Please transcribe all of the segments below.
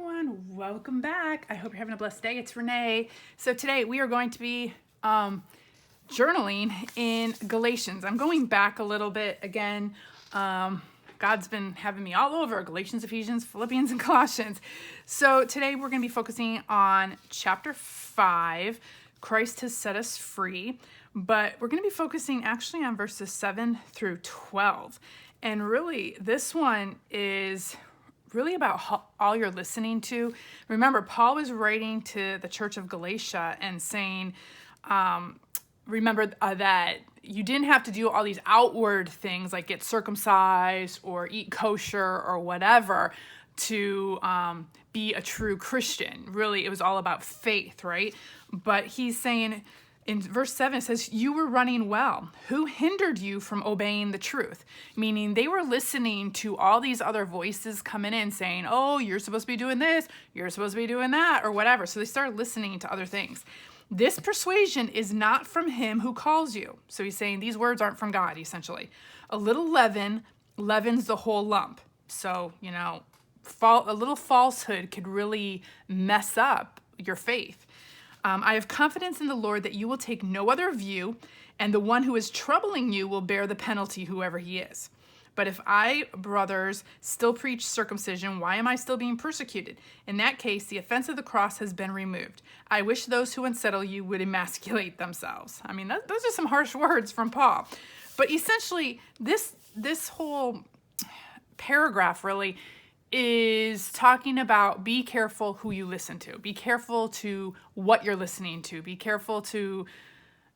everyone, welcome back. I hope you're having a blessed day. It's Renee. So today we are going to be journaling in Galatians. I'm going back a little bit again. God's been having me all over Galatians, Ephesians, Philippians, and Colossians. So today we're going to be focusing on chapter 5, Christ has set us free. But we're going to be focusing actually on verses 7 through 12. And really, this one is really about all you're listening to. Remember, Paul was writing to the church of Galatia and saying, remember that you didn't have to do all these outward things like get circumcised or eat kosher or whatever to be a true Christian. Really, it was all about faith, right? But he's saying, in verse 7, it says, you were running well. Who hindered you from obeying the truth? Meaning they were listening to all these other voices coming in saying, oh, you're supposed to be doing this, you're supposed to be doing that, or whatever. So they started listening to other things. This persuasion is not from him who calls you. So he's saying these words aren't from God, essentially. A little leaven leavens the whole lump. So, a little falsehood could really mess up your faith. I have confidence in the Lord that you will take no other view, and the one who is troubling you will bear the penalty, whoever he is. But if I, brothers, still preach circumcision, why am I still being persecuted? In that case, the offense of the cross has been removed. I wish those who unsettle you would emasculate themselves. I mean, those are some harsh words from Paul. But essentially, this whole paragraph really is talking about be careful who you listen to. Be careful to what you're listening to. Be careful to,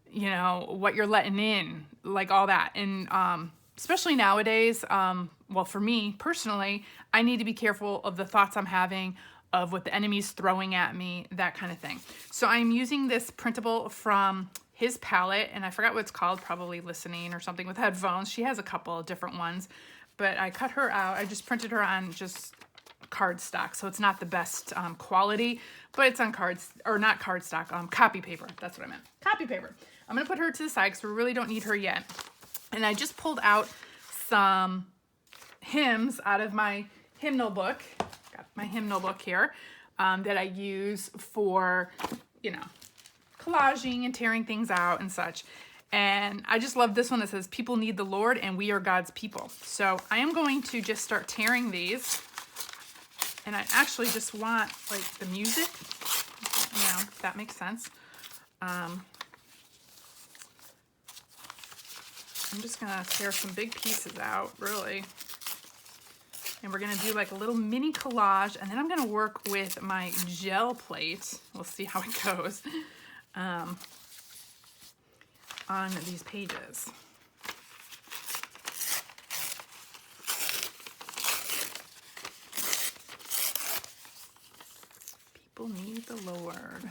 what you're letting in, like all that. And especially nowadays, well, for me personally, I need to be careful of the thoughts I'm having, of what the enemy's throwing at me, that kind of thing. So I'm using this printable from his palette, and I forgot what it's called, probably Listening or something with headphones. She has a couple of different ones. But I cut her out. I just printed her on just cardstock, so it's not the best quality, but it's on not cardstock, copy paper. That's what I meant. Copy paper. I'm going to put her to the side because we really don't need her yet. And I just pulled out some hymns out of my hymnal book. Got my hymnal book here that I use for, collaging and tearing things out and such. And I just love this one that says, people need the Lord and we are God's people. So I am going to just start tearing these. And I actually just want the music, if that makes sense. I'm just going to tear some big pieces out, really. And we're going to do a little mini collage. And then I'm going to work with my gel plate. We'll see how it goes. On these pages. People need the Lord.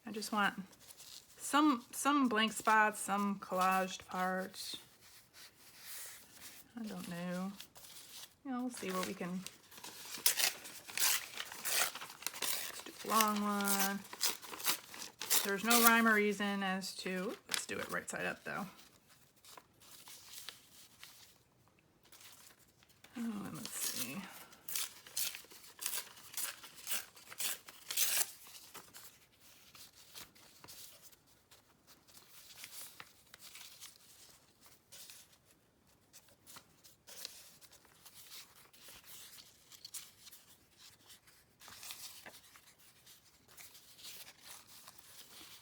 I just want some blank spots, some collaged parts. I don't know. We'll see what we can. Let's do a long one. There's no rhyme or reason as to, let's do it right side up though. Oh, and let's see.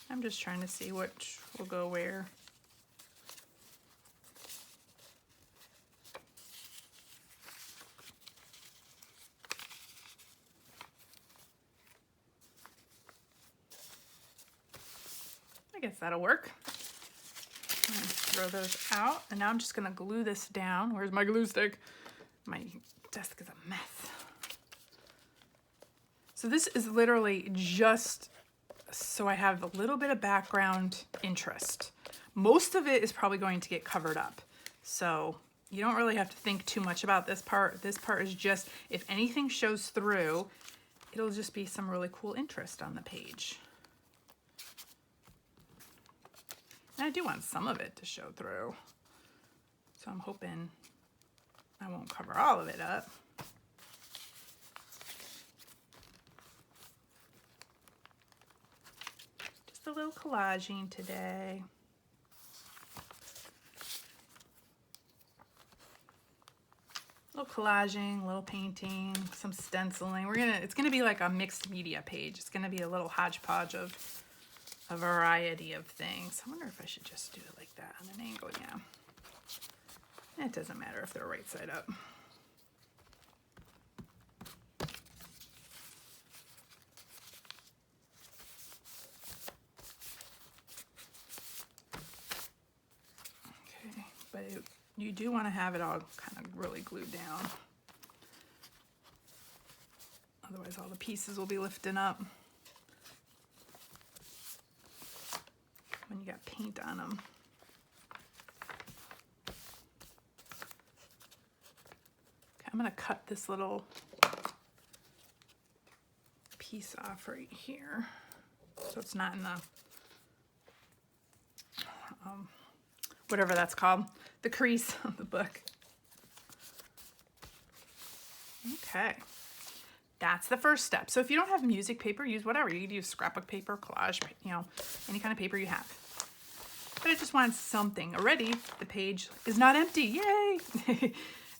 I'm just trying to see which will go where. I guess that'll work. I'm gonna throw those out, and now I'm just gonna glue this down. Where's my glue stick? My desk is a mess. So this is literally just so I have a little bit of background interest. Most of it is probably going to get covered up. So you don't really have to think too much about this part. This part is just, if anything shows through, it'll just be some really cool interest on the page. And I do want some of it to show through. So I'm hoping I won't cover all of it up. a little collaging today. A little collaging, a little painting, some stenciling. It's gonna be like a mixed media page. It's gonna be a little hodgepodge of a variety of things. I wonder if I should just do it like that on an angle. Yeah. It doesn't matter if they're right side up. Okay, but you do want to have it all kind of really glued down. Otherwise all the pieces will be lifting up when you got paint on them. Okay, I'm going to cut this little piece off right here so it's not in the whatever that's called, the crease of the book. Okay, that's the first step. So if you don't have music paper, use whatever. You could use scrapbook paper, collage, you know, any kind of paper you have. But I just want something. Already, the page is not empty. Yay!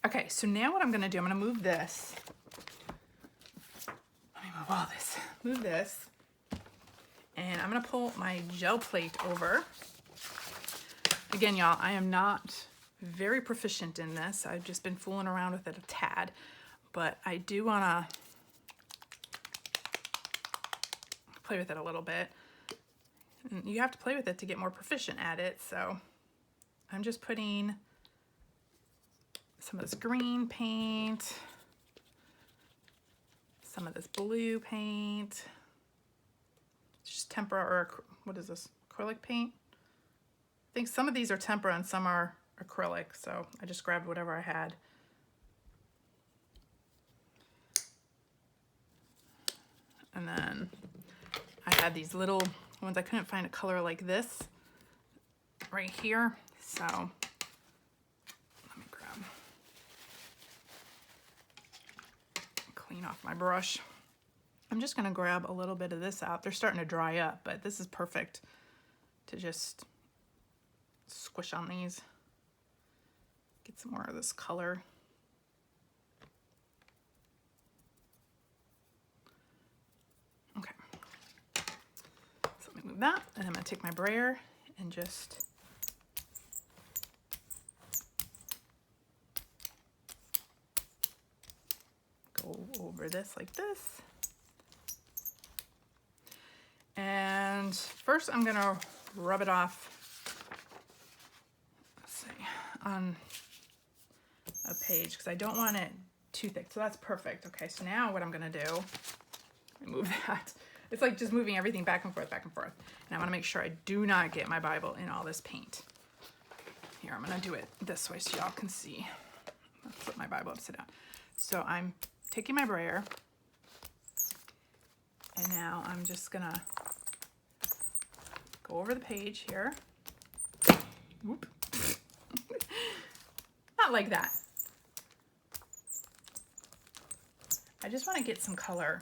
Okay, so now what I'm going to do, I'm going to move this. Let me move all this. Move this. And I'm going to pull my gel plate over. Again, y'all, I am not very proficient in this. I've just been fooling around with it a tad. But I do want to play with it a little bit. And you have to play with it to get more proficient at it. So I'm just putting some of this green paint, some of this blue paint. It's just tempera or what is this? Acrylic paint? I think some of these are tempera and some are acrylic, so I just grabbed whatever I had. And then I had these little ones. I couldn't find a color like this right here, so let me clean off my brush. I'm just gonna grab a little bit of this out. They're starting to dry up, but this is perfect to just squish on these. Get some more of this color. Okay. So let me move that, and I'm gonna take my brayer and just go over this like this. And first I'm gonna rub it off, let's see, on a page because I don't want it too thick. So that's perfect. Okay, so now what I'm gonna do, remove that. It's like just moving everything back and forth, back and forth. And I wanna make sure I do not get my Bible in all this paint. Here, I'm gonna do it this way so y'all can see. I'll flip my Bible upside down. So I'm taking my brayer, and now I'm just gonna go over the page here. Whoop. Not like that. I just want to get some color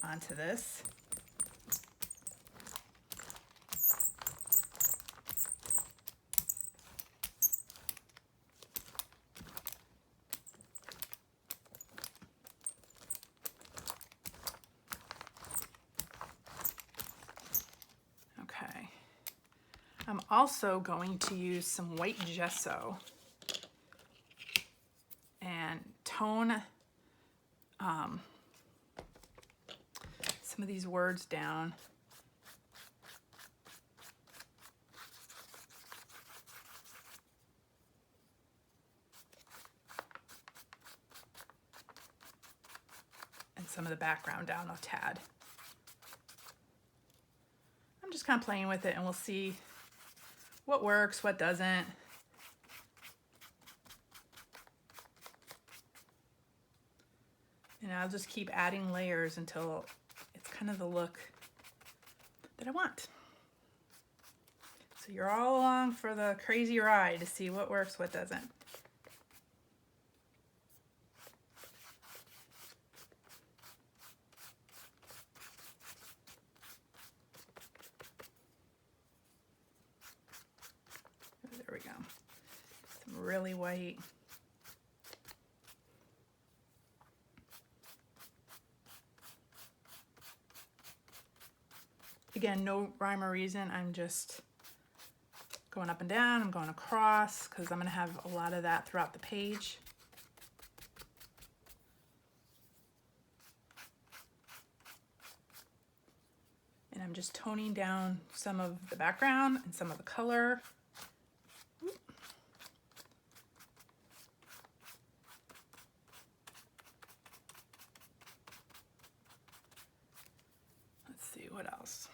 onto this. I'm also going to use some white gesso and tone some of these words down. And some of the background down a tad. I'm just kind of playing with it, and we'll see what works, what doesn't. And I'll just keep adding layers until it's kind of the look that I want. So you're all along for the crazy ride to see what works, what doesn't. really white. Again, no rhyme or reason. I'm just going up and down. I'm going across because I'm going to have a lot of that throughout the page. And I'm just toning down some of the background and some of the color. Let's see what else.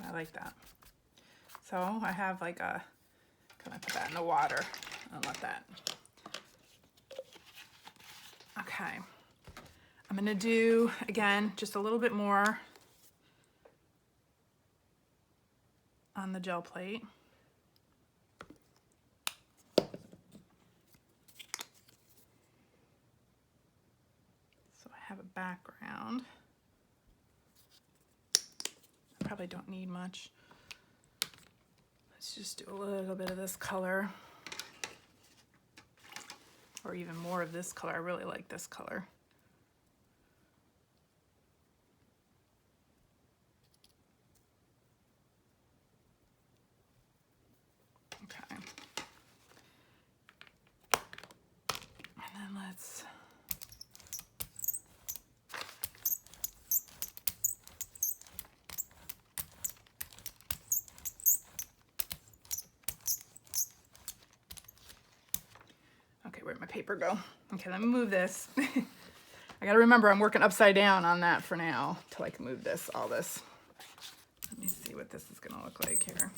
I like that. So I have like a, can I put that in the water? I'll let that. Okay. I'm gonna do, again, just a little bit more on the gel plate. So I have a background. Probably don't need much. Let's just do a little bit of this color, or even more of this color. I really like this color. Okay. And then let's where'd my paper go? Okay, let me move this. I gotta remember I'm working upside down on that for now till I can move this, all this. Let me see what this is gonna look like here.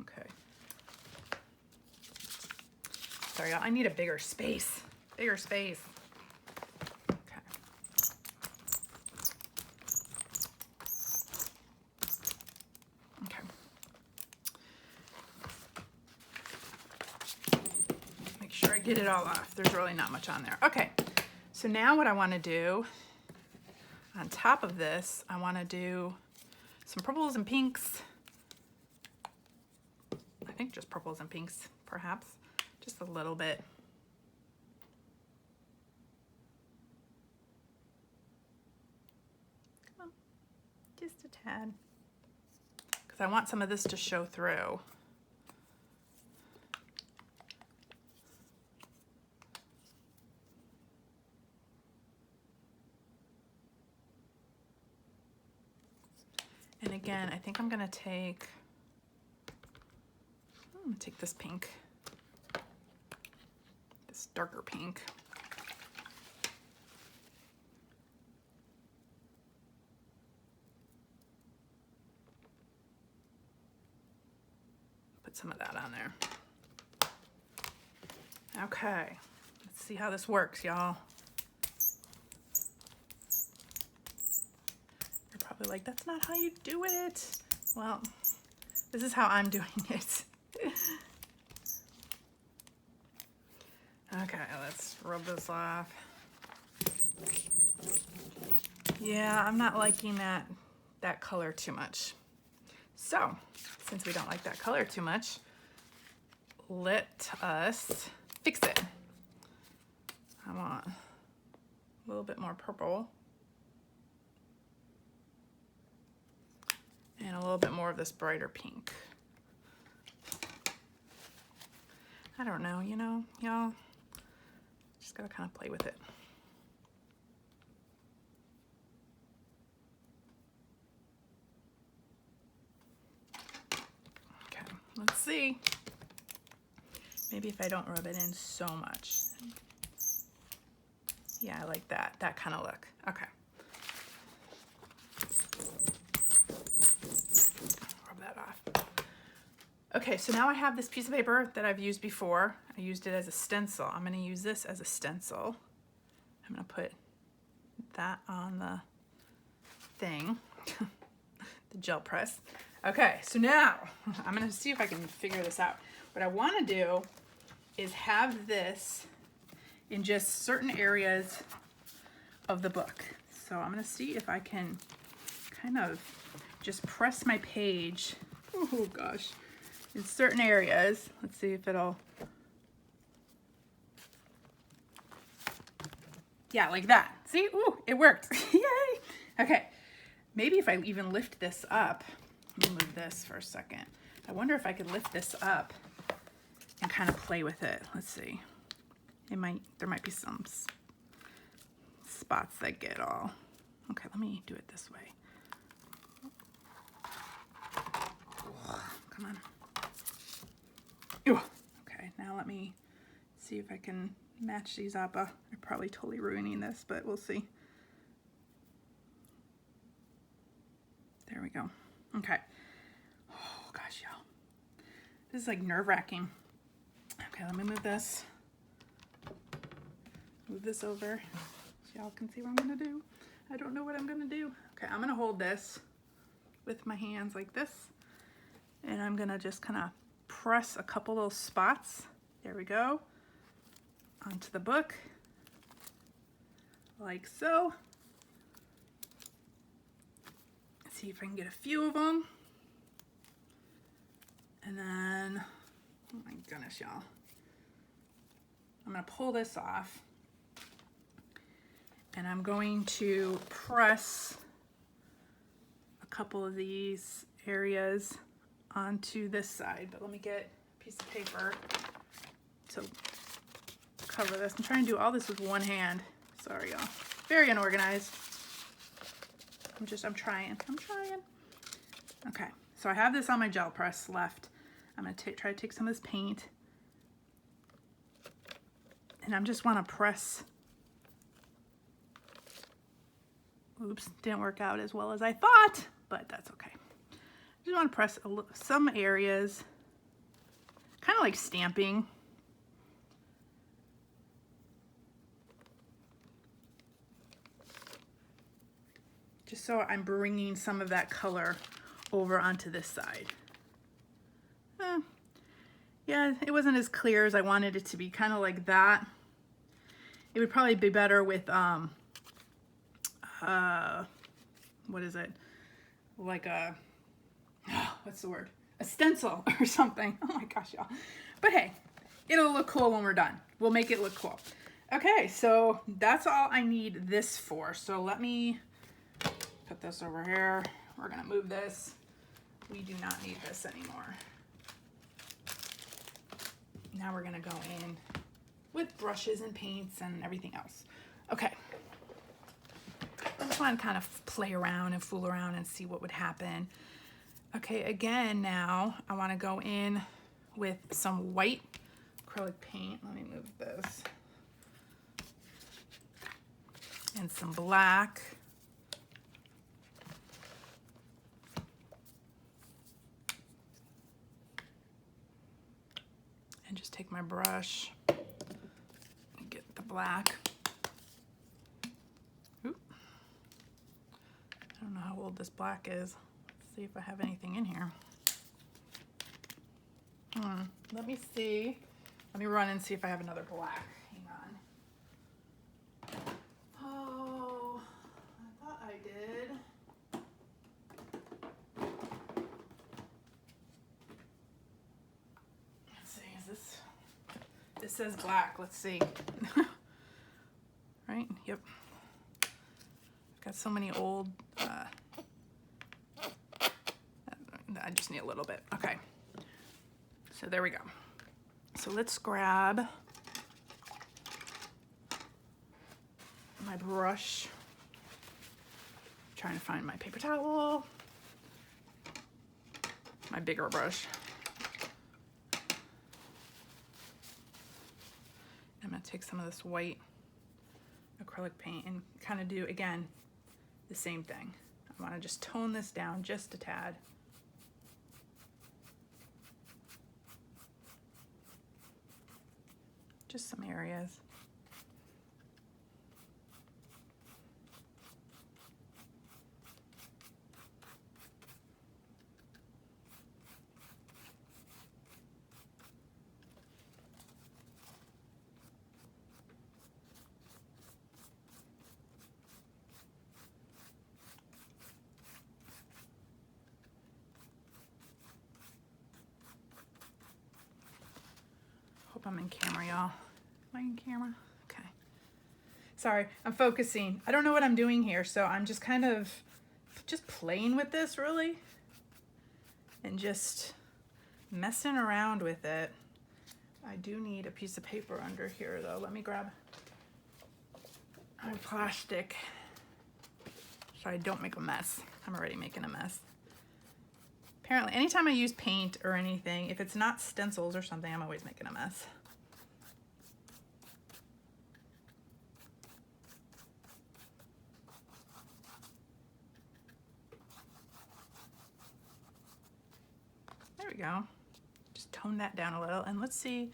Okay. Sorry, I need a bigger space. Bigger space. Okay. Okay. Make sure I get it all off. There's really not much on there. Okay. So now what I want to do on top of this, I want to do some purples and pinks. I think just purples and pinks, perhaps. Just a little bit. Come on, just a tad. Because I want some of this to show through. And again, I think I'm gonna take this pink, this darker pink. Put some of that on there. Okay, let's see how this works, y'all. Like, that's not how you do it. Well, this is how I'm doing it. Okay, let's rub this off. Yeah, I'm not liking that color too much. So, since we don't like that color too much, let us fix it. I want a little bit more purple. And a little bit more of this brighter pink. I don't know, you know, y'all. Just gotta kind of play with it. Okay, let's see. Maybe if I don't rub it in so much. Yeah, I like that kind of look. Okay. Okay, so now I have this piece of paper that I've used before. I used it as a stencil. I'm gonna use this as a stencil. I'm gonna put that on the thing, the gel press. Okay, so now I'm gonna see if I can figure this out. What I wanna do is have this in just certain areas of the book. So I'm gonna see if I can kind of just press my page, oh gosh, in certain areas. Let's see if it'll, yeah, like that. See, ooh, it worked, yay. Okay, maybe if I even lift this up, let me move this for a second. I wonder if I could lift this up and kind of play with it. Let's see. There might be some spots that get all. Okay, let me do it this way. Come on. Ooh. Okay, now let me see if I can match these up. I'm probably totally ruining this, but we'll see. There we go. Okay. Oh gosh, y'all. This is like nerve-wracking. Okay, let me move this. Move this over so y'all can see what I'm gonna do. I don't know what I'm gonna do. Okay, I'm gonna hold this with my hands like this, and I'm gonna just kind of press a couple little spots. There we go. Onto the book, like so. Let's see if I can get a few of them. And then, oh my goodness, y'all. I'm gonna pull this off. And I'm going to press a couple of these areas onto this side. But let me get a piece of paper to cover this. I'm trying to do all this with one hand. Sorry, y'all. Very unorganized. I'm trying. Okay, so I have this on my gel press left. I'm gonna try to take some of this paint. And I just wanna press. Oops, didn't work out as well as I thought, but that's okay. I just want to press some areas, kind of like stamping. Just so I'm bringing some of that color over onto this side. Yeah, it wasn't as clear as I wanted it to be, kind of like that. It would probably be better with what is it? Like a, what's the word? A stencil or something. Oh my gosh, y'all. But hey, it'll look cool when we're done. We'll make it look cool. Okay, so that's all I need this for. So let me put this over here. We're gonna move this. We do not need this anymore. Now we're gonna go in with brushes and paints and everything else. Okay. I just want to kind of play around and fool around and see what would happen. Okay, again, now I want to go in with some white acrylic paint. Let me move this. And some black. And just take my brush and get the black. I don't know how old this black is. Let's see if I have anything in here. Let me see. Let me run and see if I have another black. Hang on. Oh, I thought I did. Let's see, is this? This says black. Let's see. Right? Yep. Got so many old, I just need a little bit. Okay, so there we go. So let's grab my brush. I'm trying to find my paper towel, my bigger brush. I'm gonna take some of this white acrylic paint and kind of do, again, the same thing. I want to just tone this down just a tad. Just some areas. I'm in camera, y'all. Am I in camera? Okay. Sorry, I'm focusing. I don't know what I'm doing here, so I'm just kind of just playing with this really and just messing around with it. I do need a piece of paper under here though. Let me grab my plastic so I don't make a mess. I'm already making a mess. Apparently, anytime I use paint or anything, if it's not stencils or something, I'm always making a mess. There we go. Just tone that down a little, and let's see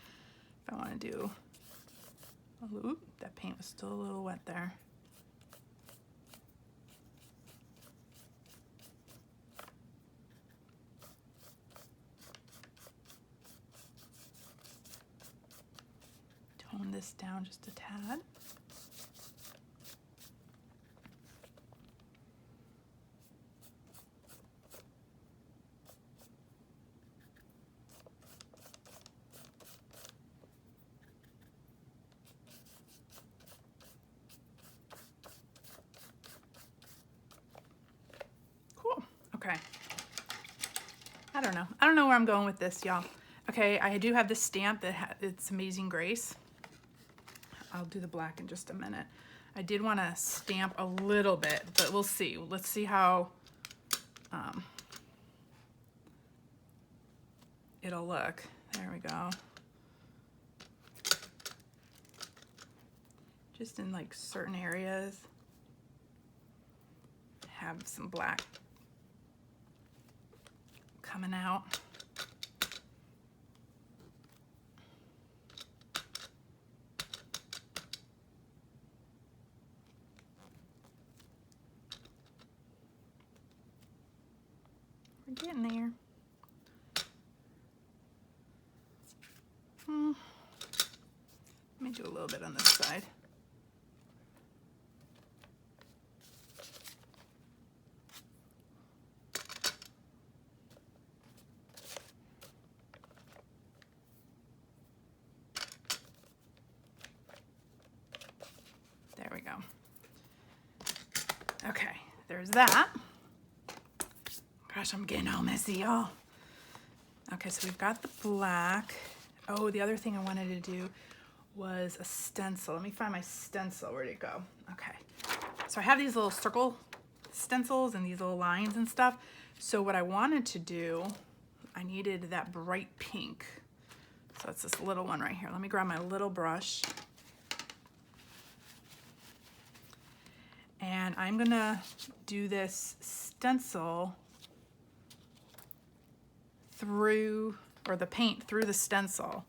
if I want to do, oop, that paint was still a little wet there. Tone this down just a tad. Cool. Okay. I don't know where I'm going with this, y'all. Okay, I do have this stamp that it's Amazing Grace. I'll do the black in just a minute. I did want to stamp a little bit, but we'll see. Let's see how it'll look. There we go. Just in like certain areas, have some black coming out. We're getting there. Let me do a little bit on this side. There we go. Okay, there's that. Gosh, I'm getting all messy, y'all. Okay, so we've got the black. Oh, the other thing I wanted to do was a stencil. Let me find my stencil. Where'd it go? Okay. So I have these little circle stencils and these little lines and stuff. So what I wanted to do, I needed that bright pink. So it's this little one right here. Let me grab my little brush. And I'm gonna do this stencil through, or the paint through the stencil.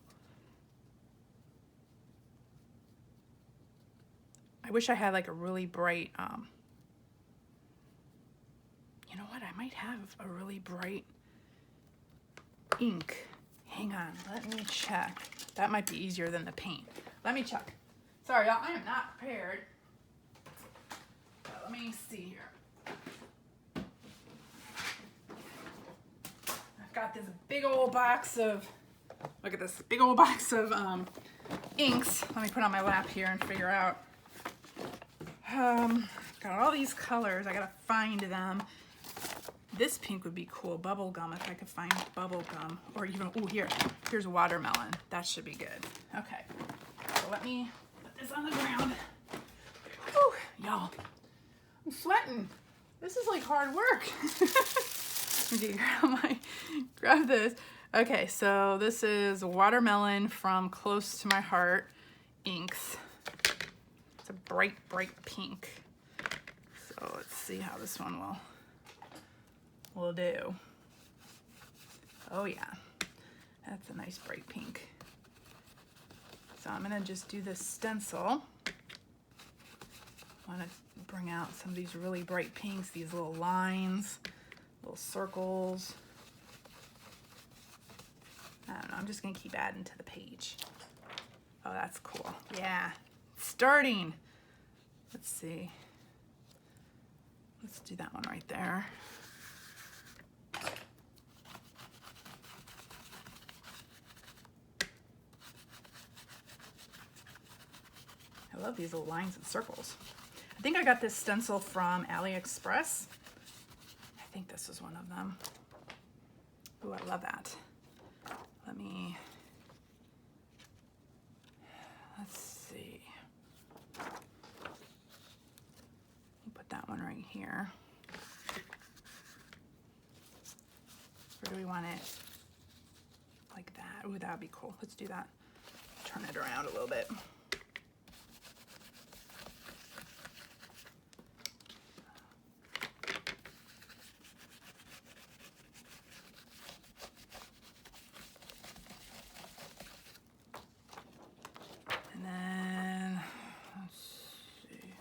I wish I had like a really bright, you know what, I might have a really bright ink. Hang on, let me check. That might be easier than the paint. Let me check. Sorry, y'all, I am not prepared. But let me see here. I've got this big old box of, look at this, big old box of inks. Let me put on my lap here and figure out. Got all these colors. I gotta find them. This pink would be cool. Bubble gum, if I could find bubble gum. Or even, oh, here's watermelon. That should be good. Okay, so let me put this on the ground. Whew, y'all, I'm sweating. This is like hard work. Okay, grab this. Okay, so this is Watermelon from Close to My Heart inks. It's a bright, bright pink. So let's see how this one will do. Oh yeah, that's a nice bright pink. So I'm gonna just do this stencil. I wanna bring out some of these really bright pinks, these little lines, little circles. I don't know, I'm just gonna keep adding to the page. Oh, that's cool. Yeah, starting. Let's see. Let's do that one right there. I love these little lines and circles. I think I got this stencil from AliExpress. I think this is one of them. Ooh, I love that. Let's see. Put that one right here. Or do we want it like that? Ooh, that would be cool. Let's do that. Turn it around a little bit. And then, let's see.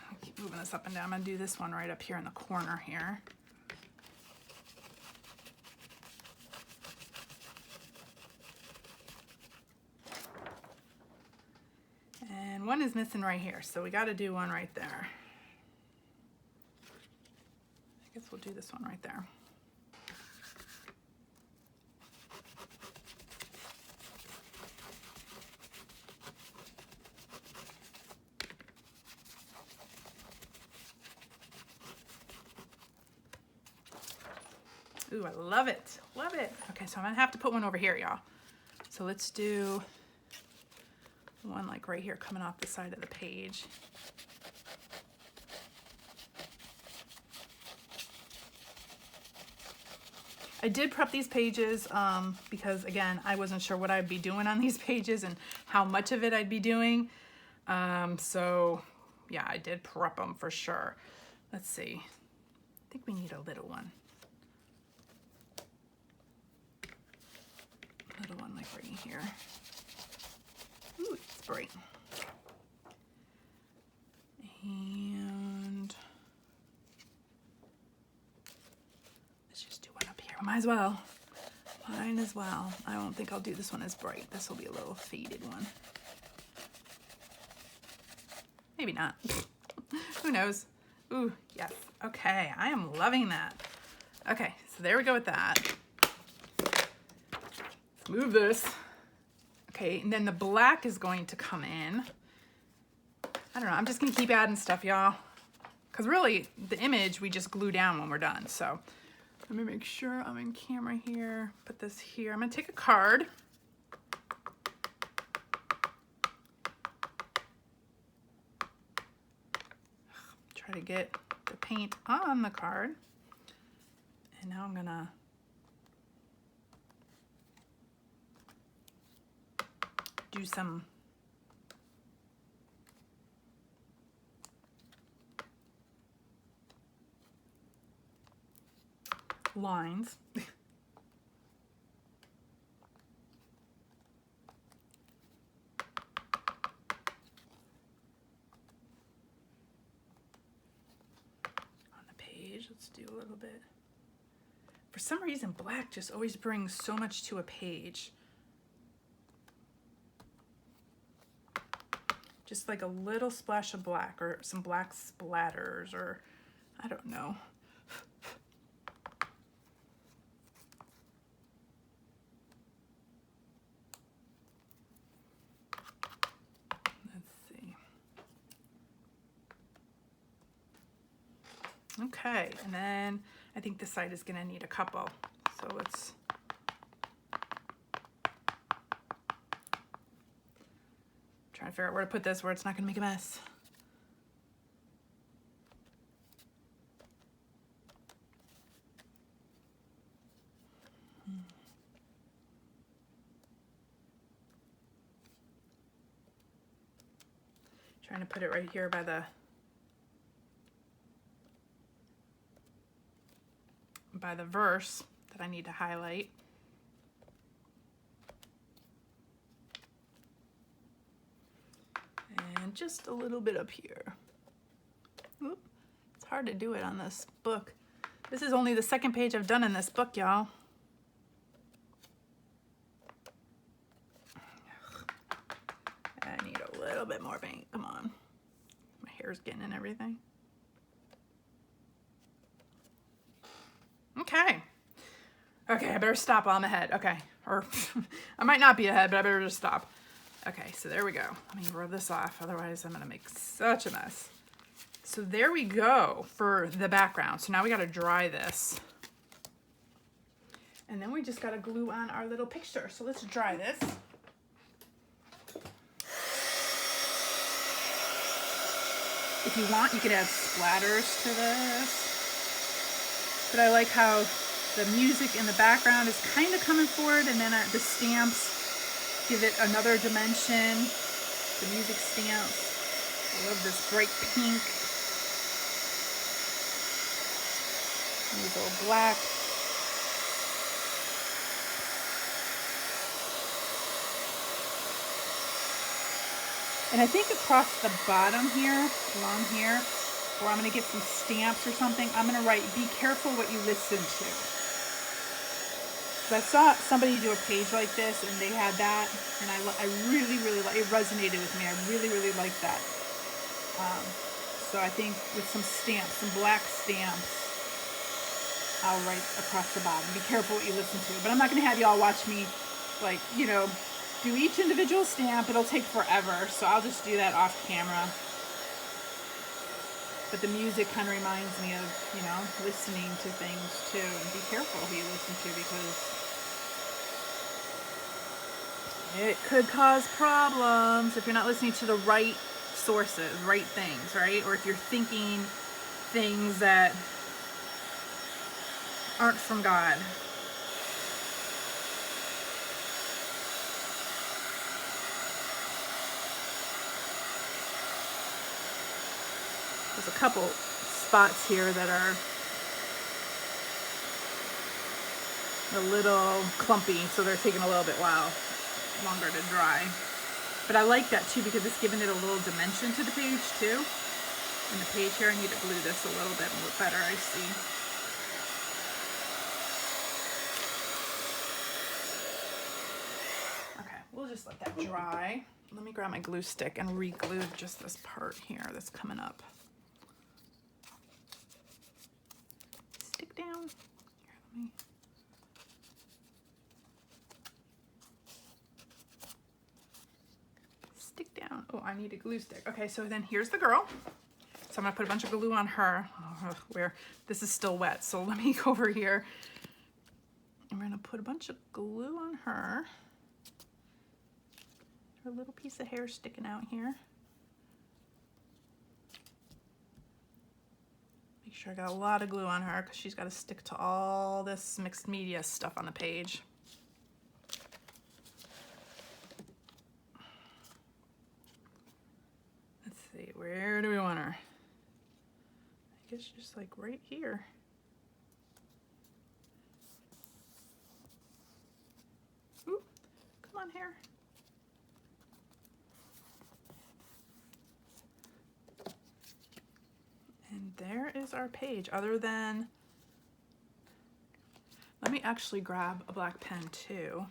I'll keep moving this up and down. I'm gonna do this one right up here in the corner here. And one is missing right here, so we got to do one right there. I guess we'll do this one right there. Ooh, I love it. Love it. Okay, so I'm gonna have to put one over here, y'all. So let's do one like right here coming off the side of the page. I did prep these pages because again, I wasn't sure what I'd be doing on these pages and how much of it I'd be doing. So yeah, I did prep them for sure. Let's see. I think we need a little one. Little one like right here. Ooh, it's bright. And let's just do one up here. Might as well. Mine as well. I don't think I'll do this one as bright. This will be a little faded one. Maybe not. Who knows? Ooh, yes. Okay, I am loving that. Okay, so there we go with that. Let's move this. Okay, and then the black is going to come in. I don't know, I'm just gonna keep adding stuff, y'all. Because really, the image we just glue down when we're done. So let me make sure I'm in camera here. Put this here. I'm gonna take a card. Try to get the paint on the card. And now I'm gonna do some lines. On the page, let's do a little bit. For some reason, black just always brings so much to a page. Just like a little splash of black or some black splatters or I don't know. Let's see. Okay, and then I think this side is gonna need a couple. So let's trying to figure out where to put this where it's not going to make a mess. Trying to put it right here by the verse that I need to highlight. And just a little bit up here. Oop, it's hard to do it on this book. This is only the second page I've done in this book, y'all. I need a little bit more paint, come on. My hair's getting in everything. Okay. Okay, I better stop while I'm ahead. Okay, or I might not be ahead, but I better just stop. Okay, so there we go. Let me rub this off, otherwise I'm gonna make such a mess. So there we go for the background. So now we gotta dry this. And then we just gotta glue on our little picture. So let's dry this. If you want, you can add splatters to this. But I like how the music in the background is kind of coming forward, and then the stamps give it another dimension. The music stamps. I love this bright pink. These little black. And I think across the bottom here, along here, where I'm going to get some stamps or something, I'm going to write, be careful what you listen to. So I saw somebody do a page like this, and they had that, and I really, really like it. Resonated with me. I really, really like that. So I think with some stamps, some black stamps, I'll write across the bottom. Be careful what you listen to. But I'm not going to have y'all watch me, like, you know, do each individual stamp. It'll take forever, so I'll just do that off camera. But the music kind of reminds me of, you know, listening to things too. And be careful who you listen to, because it could cause problems if you're not listening to the right sources, right things, right? Or if you're thinking things that aren't from God. There's a couple spots here that are a little clumpy, so they're taking a little bit longer to dry. But I like that too, because it's giving it a little dimension to the page too. And the page here, I need to glue this a little bit more better, I see. Okay, we'll just let that dry. Let me grab my glue stick and re-glue just this part here that's coming up. Stick down. Here, let me. Stick down. Oh, I need a glue stick. Okay, so then here's the girl. So I'm gonna put a bunch of glue on her. Oh, where this is still wet, so let me go over here. And we're gonna put a bunch of glue on her. Her little piece of hair sticking out here. Make sure I got a lot of glue on her, because she's got to stick to all this mixed media stuff on the page. Let's see, where do we want her? I guess just like right here. Ooh, come on, hair. And there is our page. Other than, let me actually grab a black pen too.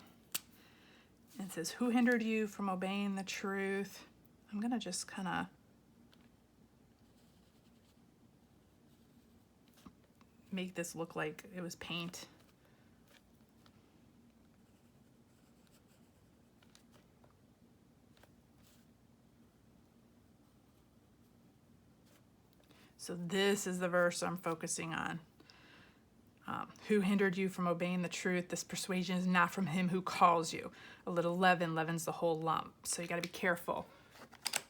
It says, who hindered you from obeying the truth? I'm gonna just kind of make this look like it was paint. So this is the verse I'm focusing on. Who hindered you from obeying the truth? This persuasion is not from him who calls you. A little leaven leavens the whole lump. So you got to be careful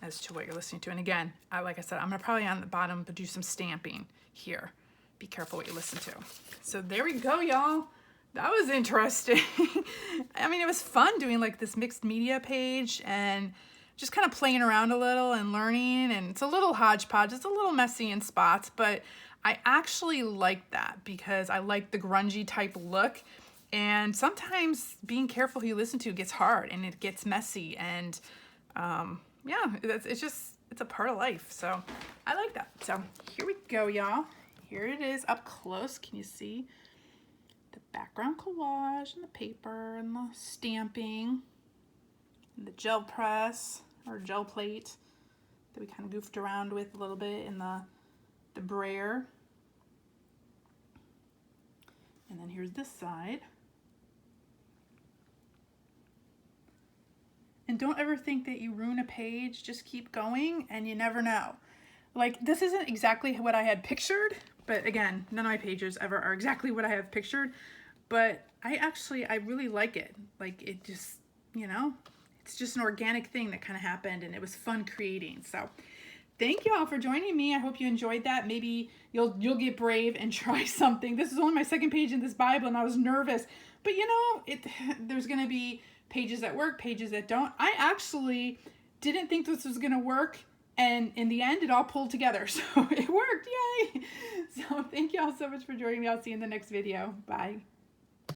as to what you're listening to. And again, like I said, I'm gonna probably on the bottom but do some stamping here. Be careful what you listen to. So there we go, y'all. That was interesting. I mean, it was fun doing like this mixed media page and just kind of playing around a little and learning. And it's a little hodgepodge. It's a little messy in spots, but I actually like that because I like the grungy type look. And sometimes being careful who you listen to gets hard and it gets messy. And yeah, it's a part of life. So I like that. So here we go, y'all. Here it is up close. Can you see the background collage and the paper and the stamping and the gel press or gel plate that we kind of goofed around with a little bit in the brayer. And then here's this side. And don't ever think that you ruin a page. Just keep going, and you never know. Like, this isn't exactly what I had pictured, but again, none of my pages ever are exactly what I have pictured. But I really like it. Like, it just, you know, it's just an organic thing that kind of happened, and it was fun creating. So thank you all for joining me. I hope you enjoyed that. Maybe you'll get brave and try something. This is only my second page in this Bible, and I was nervous. But you know, there's going to be pages that work, pages that don't. I actually didn't think this was going to work, and in the end, it all pulled together. So it worked. Yay! So thank you all so much for joining me. I'll see you in the next video. Bye.